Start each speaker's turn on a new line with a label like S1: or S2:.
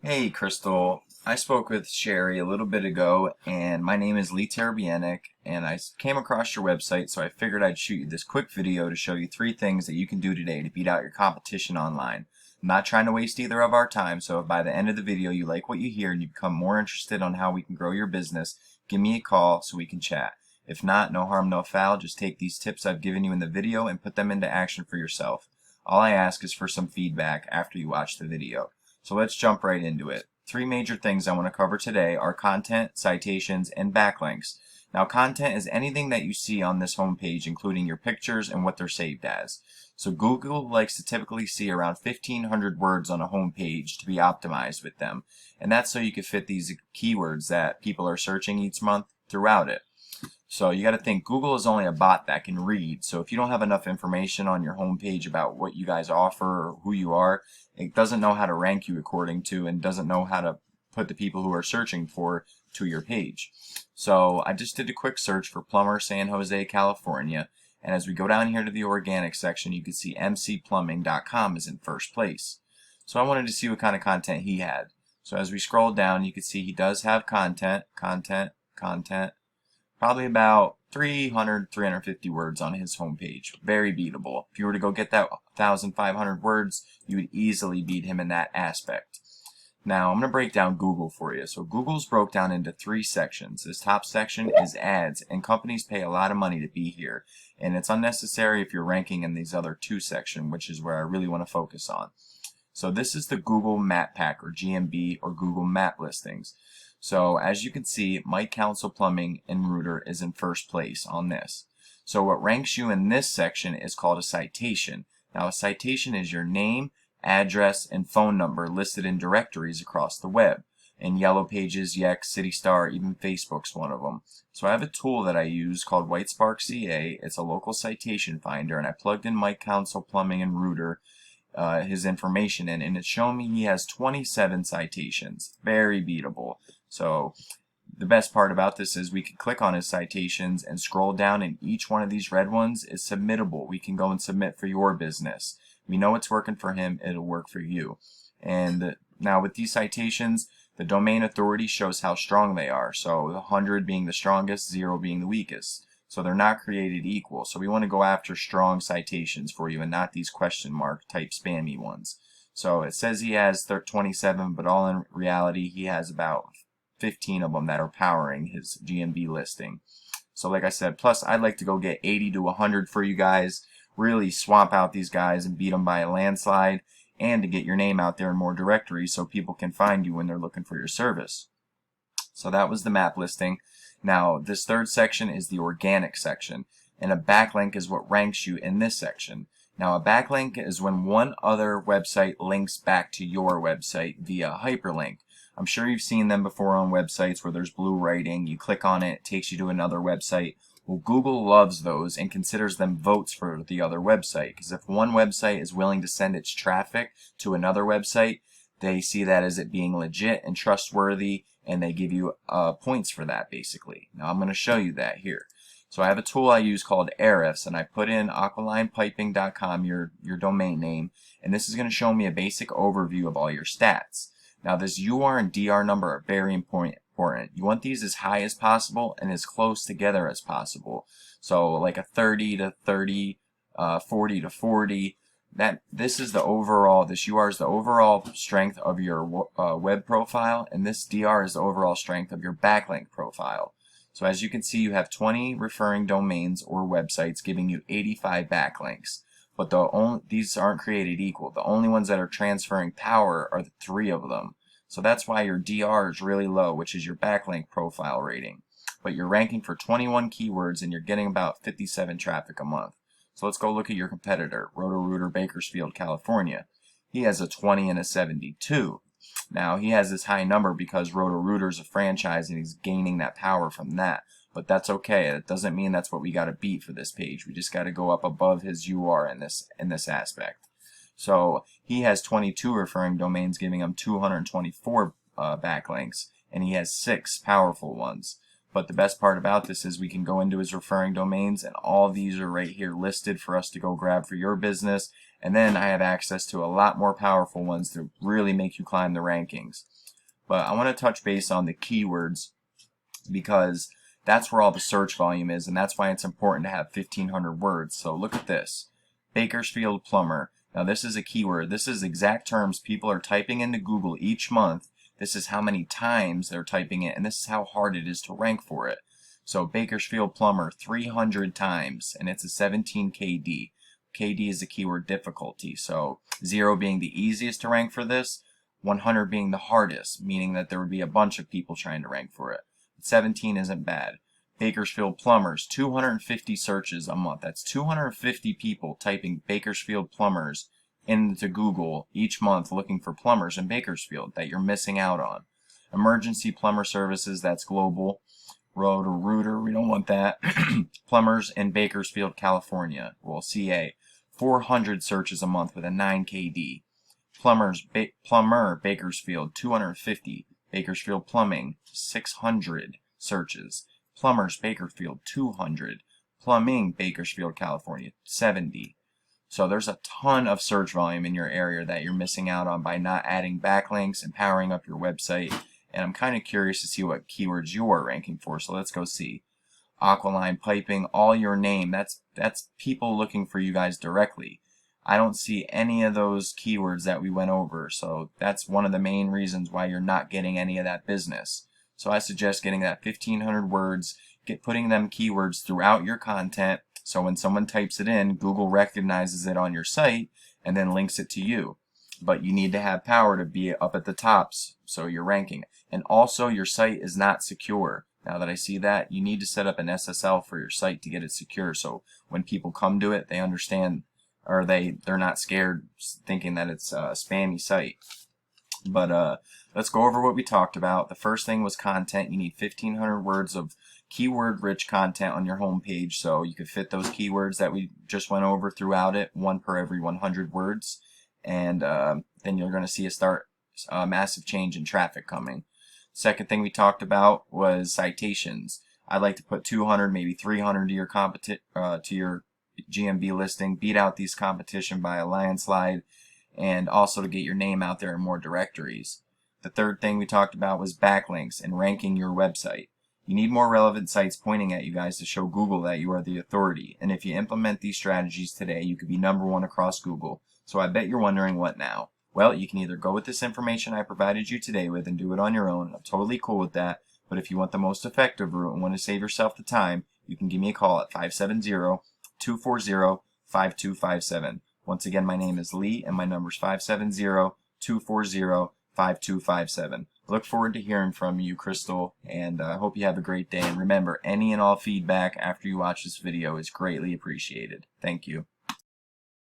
S1: Hey, Crystal. I spoke with Sherry a little bit ago, and my name is Lee Tarabianic, and I came across your website, so I figured I'd shoot you this quick video to show you 3 things that you can do today to beat out your competition online. I'm not trying to waste either of our time, so if by the end of the video you like what you hear and you become more interested on how we can grow your business, give me a call so we can chat. If not, no harm, no foul. Just take these tips I've given you in the video and put them into action for yourself. All I ask is for some feedback after you watch the video. So let's jump right into it. 3 major things I want to cover today are content, citations, and backlinks. Now, content is anything that you see on this homepage, including your pictures and what they're saved as. So Google likes to typically see around 1,500 words on a homepage to be optimized with them. And that's so you can fit these keywords that people are searching each month throughout it. So you got to think Google is only a bot that can read. So if you don't have enough information on your homepage about what you guys offer or who you are, it doesn't know how to rank you according to and doesn't know how to put the people who are searching for to your page. So I just did a quick search for plumber San Jose, California. And as we go down here to the organic section, you can see mcplumbing.com is in first place. So I wanted to see what kind of content he had. So as we scroll down, you can see he does have content, probably about 300, 350 words on his homepage. Very beatable. If you were to go get that 1,500 words, you would easily beat him in that aspect. Now, I'm going to break down Google for you. So Google's broke down into 3 sections. This top section is ads, and companies pay a lot of money to be here. And it's unnecessary if you're ranking in these other 2 sections, which is where I really want to focus on. So this is the Google Map Pack, or GMB, or Google Map listings. So as you can see, Mike Council Plumbing and Rooter is in first place on this. So what ranks you in this section is called a citation. Now a citation is your name, address, and phone number listed in directories across the web. In Yellow Pages, Yext, CityStar, even Facebook's one of them. So I have a tool that I use called WhiteSpark CA. It's a local citation finder, and I plugged in Mike Council Plumbing and Rooter his information in, and it's showing me he has 27 citations. Very beatable. So the best part about this is we can click on his citations and scroll down, and each one of these red ones is submittable. We can go and submit for your business. We know it's working for him, it'll work for you. And now with these citations, the domain authority shows how strong they are. So 100 being the strongest, 0 being the weakest. So they're not created equal. So we want to go after strong citations for you and not these question mark type spammy ones. So it says he has 27, but all in reality he has about 15 of them that are powering his GMB listing. So like I said, plus I'd like to go get 80 to 100 for you guys, really swamp out these guys and beat them by a landslide, and to get your name out there in more directories so people can find you when they're looking for your service. So that was the map listing. Now this 3rd section is the organic section, and a backlink is what ranks you in this section. Now a backlink is when one other website links back to your website via hyperlink. I'm sure you've seen them before on websites where there's blue writing, you click on it, it takes you to another website. Well, Google loves those and considers them votes for the other website, because if one website is willing to send its traffic to another website, they see that as it being legit and trustworthy, and they give you points for that basically. Now I'm going to show you that here. So I have a tool I use called Ahrefs, and I put in aqualinepiping.com, your domain name, and this is going to show me a basic overview of all your stats. Now this UR and DR number are very important. You want these as high as possible and as close together as possible. So like a 30 to 30, 40 to 40. This is the overall, this UR is the overall strength of your web profile, and this DR is the overall strength of your backlink profile. So as you can see, you have 20 referring domains or websites giving you 85 backlinks. But these aren't created equal. The only ones that are transferring power are the 3 of them. So that's why your DR is really low, which is your backlink profile rating. But you're ranking for 21 keywords and you're getting about 57 traffic a month. So let's go look at your competitor, Roto-Rooter, Bakersfield, California. He has a 20 and a 72. Now he has this high number because Roto-Rooter is a franchise and he's gaining that power from that. But that's okay. It doesn't mean that's what we got to beat for this page. We just got to go up above his UR in this aspect. So he has 22 referring domains, giving him 224 backlinks, and he has 6 powerful ones. But the best part about this is we can go into his referring domains, and all of these are right here listed for us to go grab for your business. And then I have access to a lot more powerful ones to really make you climb the rankings. But I want to touch base on the keywords, because that's where all the search volume is, and that's why it's important to have 1,500 words. So look at this. Bakersfield plumber. Now this is a keyword. This is exact terms people are typing into Google each month. This is how many times they're typing it, and this is how hard it is to rank for it. So Bakersfield plumber 300 times, and it's a 17 KD. KD is the keyword difficulty. So 0 being the easiest to rank for this, 100 being the hardest, meaning that there would be a bunch of people trying to rank for it. 17 isn't bad. Bakersfield plumbers, 250 searches a month. That's 250 people typing Bakersfield plumbers into Google each month looking for plumbers in Bakersfield that you're missing out on. Emergency plumber services, that's global. Road or router, we don't want that. Plumbers in Bakersfield, California, well, CA. 400 searches a month with a 9 KD. Plumber Bakersfield, 250. Bakersfield plumbing, 600 searches. Plumbers Bakersfield, 200. Plumbing Bakersfield, California, 70. So there's a ton of search volume in your area that you're missing out on by not adding backlinks and powering up your website. And I'm kind of curious to see what keywords you are ranking for, so let's go see. Aqualine Piping, all your name, that's people looking for you guys directly. I don't see any of those keywords that we went over, so that's one of the main reasons why you're not getting any of that business. So I suggest getting that 1,500 words, putting them keywords throughout your content, so when someone types it in, Google recognizes it on your site and then links it to you. But you need to have power to be up at the tops, so you're ranking. And also, your site is not secure. Now that I see that, you need to set up an SSL for your site to get it secure, so when people come to it, they understand, or they're not scared thinking that it's a spammy site. But let's go over what we talked about. The first thing was content. You need 1,500 words of keyword-rich content on your homepage, so you could fit those keywords that we just went over throughout it, one per every 100 words, and then you're going to see a massive change in traffic coming. Second thing we talked about was citations. I'd like to put 200, maybe 300 to your GMB listing, beat out these competition by a landslide, and also to get your name out there in more directories. The third thing we talked about was backlinks and ranking your website. You need more relevant sites pointing at you guys to show Google that you are the authority, and if you implement these strategies today, you could be #1 across Google. So I bet you're wondering, what now? Well, you can either go with this information I provided you today with and do it on your own. I'm totally cool with that, but if you want the most effective route and want to save yourself the time, you can give me a call at 570-240-5257. Once again, my name is Lee, and my number is 570-240-5257. Look forward to hearing from you, Crystal, and I hope you have a great day. And remember, any and all feedback after you watch this video is greatly appreciated. Thank you.